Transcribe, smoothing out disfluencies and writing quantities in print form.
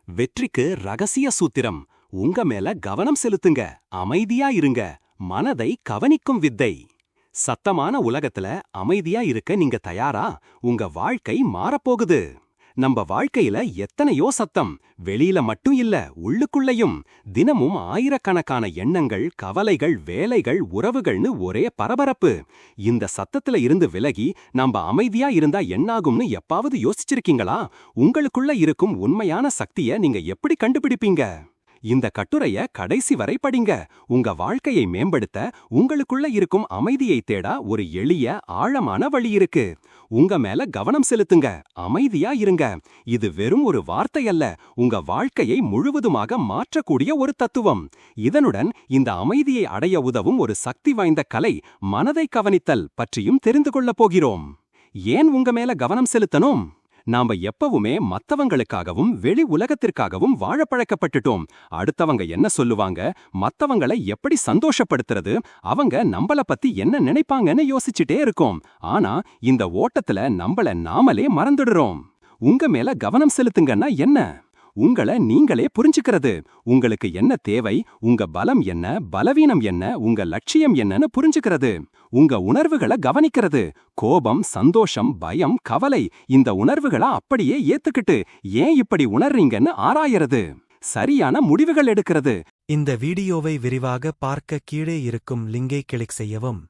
வெற்றிக்கு ரகசிய சூத்திரம். உங்க மேல கவனம் செலுத்துங்க, அமைதியா இருங்க, மனதை கவனிக்கும் வித்தை. சத்தமான உலகத்துல அமைதியா இருக்க நீங்க தயாரா? உங்க வாழ்க்கை மாறப்போகுது. நம்ம வாழ்க்கையில எத்தனையோ சத்தம், வெளியில மட்டும் இல்ல, உள்ளுக்குள்ளயும். தினமும் ஆயிரக்கணக்கான எண்ணங்கள், கவலைகள், வேலைகள், உறவுகள்னு ஒரே பரபரப்பு. இந்த சத்தத்துல இருந்து விலகி நாம அமைதியா இருந்தா என்னாகும்னு எப்பாவது யோசிச்சிருக்கீங்களா? உங்களுக்குள்ள இருக்கும் உண்மையான சக்திய நீங்க எப்படி கண்டுபிடிப்பீங்க? இந்த கட்டுரைய கடைசி வரை படிங்க. உங்க வாழ்க்கையை மேம்படுத்த, உங்களுக்குள்ள இருக்கும் அமைதியை தேட ஒரு எளிய, ஆழமான வழி இருக்கு. உங்க மேல கவனம் செலுத்துங்க, அமைதியா இருங்க. இது வெறும் ஒரு வார்த்தை அல்ல, உங்க வாழ்க்கையை முழுவதுமாக மாற்றக்கூடிய ஒரு தத்துவம். இதனுடன் இந்த அமைதியை அடைய உதவும் ஒரு சக்தி வாய்ந்த கலை, மனதை கவனித்தல் பற்றியும் தெரிந்து கொள்ளப் போகிறோம். ஏன் உங்க மேல கவனம் செலுத்தணும்? நாம எப்பவுமே மத்தவங்களுக்காகவும் வெளி உலகத்திற்காகவும் வாழ பழக்கப்பட்டுட்டோம். அடுத்தவங்க என்ன சொல்லுவாங்க, மத்தவங்களை எப்படி சந்தோஷப்படுத்துறது, அவங்க நம்மள பத்தி என்ன நினைப்பாங்கன்னு யோசிச்சுட்டே இருக்கோம். ஆனா இந்த ஓட்டத்துல நம்மள நாமளே மறந்துடுறோம். உங்க மேல கவனம் செலுத்துங்கன்னா என்ன? உங்களை நீங்களே புரிஞ்சுக்கிறது. உங்களுக்கு என்ன தேவை, உங்க பலம் என்ன, பலவீனம் என்ன, உங்க லட்சியம் என்னன்னு புரிஞ்சுக்கிறது. உங்க உணர்வுகளை கவனிக்கிறது. கோபம், சந்தோஷம், பயம், கவலை, இந்த உணர்வுகளை அப்படியே ஏத்துக்கிட்டு ஏன் இப்படி உணர்றீங்கன்னு ஆராயறது. சரியான முடிவுகள் எடுக்கிறது. இந்த வீடியோவை விரிவாக பார்க்க கீழே இருக்கும் லிங்கை கிளிக் செய்யவும்.